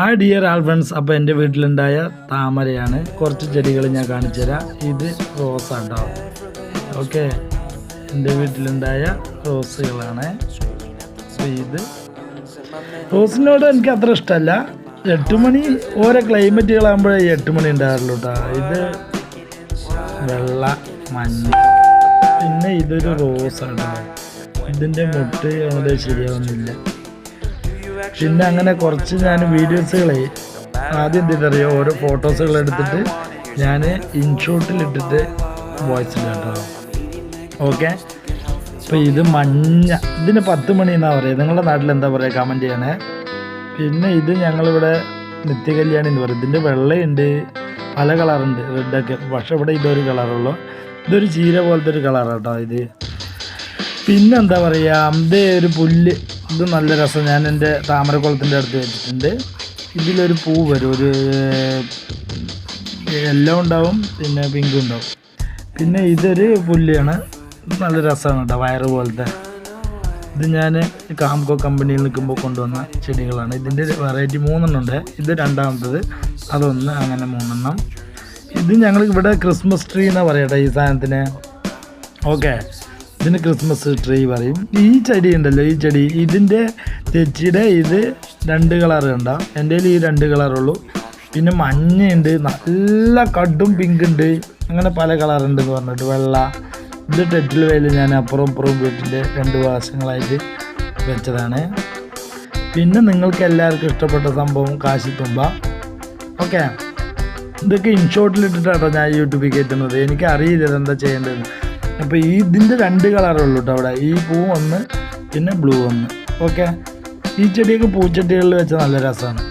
Hi dear ആൾ friends. അപ്പോൾ എൻ്റെ വീട്ടിലുണ്ടായ താമരയാണ്. കുറച്ച് ചെടികൾ ഞാൻ കാണിച്ചു തരാം. ഇത് റോസാണ് കേട്ടോ. ഓക്കെ, എൻ്റെ വീട്ടിലുണ്ടായ റോസുകളാണ്. അപ്പോൾ ഇത് റോസിനോട് എനിക്ക് അത്ര ഇഷ്ടമല്ല. 8 മണി ഓരോ ക്ലൈമറ്റുകളാകുമ്പോഴേ 8 മണി ഉണ്ടാകാറുള്ളൂ കേട്ടോ. ഇത് വെള്ള മഞ്ഞ, പിന്നെ ഇതൊരു റോസാണ്. ഇതിൻ്റെ മുട്ട് അവിടെ ശരിയാവുന്നില്ല. പിന്നെ അങ്ങനെ കുറച്ച് ഞാൻ വീഡിയോസുകളെ ആദ്യം എന്തിട്ടറിയോ, ഓരോ ഫോട്ടോസുകൾ എടുത്തിട്ട് ഞാൻ ഇൻഷോട്ടിലിട്ടിട്ട് വോയിസ് ഇടാം കേട്ടോ. ഓക്കെ, അപ്പോൾ ഇത് മഞ്ഞ, ഇതിന് 10 മണി എന്നാണ് പറയുക. നിങ്ങളുടെ നാട്ടിൽ എന്താ പറയുക കമൻറ്റ് ചെയ്യണേ. പിന്നെ ഇത് ഞങ്ങളിവിടെ നിത്യകല്യാണി എന്ന് പറയും. ഇതിൻ്റെ വെള്ളയുണ്ട്, പല കളറുണ്ട്, റെഡൊക്കെ. പക്ഷേ ഇവിടെ ഇതൊരു കളറുള്ളൂ. ഇതൊരു ചീര പോലത്തെ ഒരു കളറാണ് കേട്ടോ ഇത്. പിന്നെന്താ പറയുക, ഇത് ഒരു പുല്ല്. ഇത് നല്ല രസം. ഞാൻ എൻ്റെ താമരക്കുളത്തിൻ്റെ അടുത്ത് വെച്ചിട്ടുണ്ട്. ഇതിലൊരു പൂ വരും, ഒരു യെല്ലോ ഉണ്ടാവും, പിന്നെ പിങ്കും ഉണ്ടാവും. പിന്നെ ഇതൊരു പുല്ലാണ്. ഇത് നല്ല രസമാണ് കേട്ടോ, വയറ് പോലത്തെ. ഇത് ഞാൻ കാംകോ കമ്പനിയിൽ നിൽക്കുമ്പോൾ കൊണ്ടുവന്ന ചെടികളാണ്. ഇതിൻ്റെ വെറൈറ്റി 3 ഉണ്ട്. ഇത് രണ്ടാമത്തത്, അതൊന്ന്, അങ്ങനെ 3. ഇത് ഞങ്ങൾ ഇവിടെ ക്രിസ്മസ് ട്രീ എന്നാണ് പറയട്ടെ ഈ സാധനത്തിന്. ഓക്കെ, ഇതിന് ക്രിസ്മസ് ട്രീ പറയും. ഈ ചെടി ഉണ്ടല്ലോ, ഈ ചെടി, ഇതിൻ്റെ തെച്ചിയുടെ ഇത് 2 കളർ ഉണ്ടാവും. എൻ്റെ കയ്യിൽ ഈ 2 കളറുള്ളൂ. പിന്നെ മഞ്ഞയുണ്ട്, നല്ല കടും പിങ്ക് ഉണ്ട്, അങ്ങനെ പല കളറുണ്ടെന്ന് പറഞ്ഞിട്ട് വെള്ള. ഇത് ടെറ്റിൽ വെയിൽ ഞാൻ അപ്പുറവും വീട്ടിൻ്റെ 2 വർഷങ്ങളായിട്ട് വെച്ചതാണ്. പിന്നെ നിങ്ങൾക്ക് എല്ലാവർക്കും ഇഷ്ടപ്പെട്ട സംഭവം കാശിത്തുമ്പ. ഓക്കെ, ഇതൊക്കെ ഇൻഷോട്ടിലിട്ടിട്ടാട്ടോ ഞാൻ യൂട്യൂബിൽ കയറ്റുന്നത്. എനിക്ക് അറിയില്ല ഇതെന്താ ചെയ്യേണ്ടതെന്ന്. അപ്പോൾ ഇതിൻ്റെ 2 കളറുള്ളൂ കേട്ടോ അവിടെ. ഈ പൂ 1, പിന്നെ ബ്ലൂ 1. ഓക്കെ, ഈ ചെടിയൊക്കെ പൂച്ചട്ടികളിൽ വെച്ചാൽ നല്ല രസമാണ്.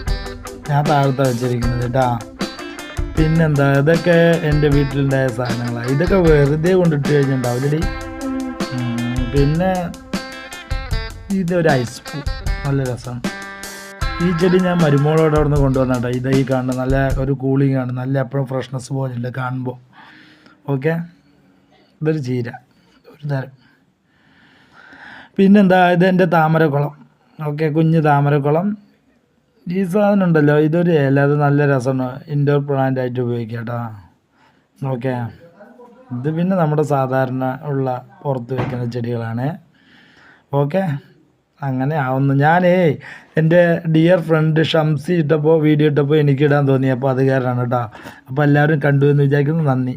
ഞാൻ താഴത്താണ് വെച്ചിരിക്കുന്നത് കേട്ടോ. പിന്നെന്താ, ഇതൊക്കെ എൻ്റെ വീട്ടിലുണ്ടായ സാധനങ്ങളാണ്. ഇതൊക്കെ വെറുതെ കൊണ്ടിട്ട് കഴിഞ്ഞിട്ടുണ്ടാവില്ലേ. പിന്നെ ഇതൊരു ഐസ് പൂ, നല്ല രസമാണ്. ഈ ചെടി ഞാൻ മരുമോളോട് അവിടെ നിന്ന് കൊണ്ടുവന്ന കേട്ടോ. ഇത് ഈ കാണുന്ന നല്ല ഒരു കൂളിംഗ് ആണ്, നല്ല എപ്പോഴും ഫ്രഷ്നെസ് പോലെ ഉണ്ട് കാണുമ്പോൾ. ഓക്കെ, ഇതൊരു ചീര, ഒരു തരം. പിന്നെന്താ, ഇതെൻ്റെ താമരക്കുളം. ഓക്കെ, കുഞ്ഞ് താമരക്കുളം. ഈ സാധനം ഉണ്ടല്ലോ, ഇതൊരു ഇല, അത് നല്ല രസമാണ്. ഇൻഡോർ പ്ലാന്റ് ആയിട്ട് ഉപയോഗിക്കാം കേട്ടോ. ഓക്കെ, ഇത് പിന്നെ നമ്മുടെ സാധാരണ ഉള്ള പുറത്ത് വയ്ക്കുന്ന ചെടികളാണ്. ഓക്കെ, അങ്ങനെ ആവുന്നു. ഞാനേ എൻ്റെ ഡിയർ ഫ്രണ്ട് ഷംസി വീഡിയോ ഇട്ടപ്പോൾ എനിക്കിടാൻ തോന്നി. അപ്പോൾ അത് കാരണമാണ് കേട്ടോ. അപ്പോൾ എല്ലാവരും കണ്ടു എന്ന് വിചാരിക്കുന്നു. നന്ദി.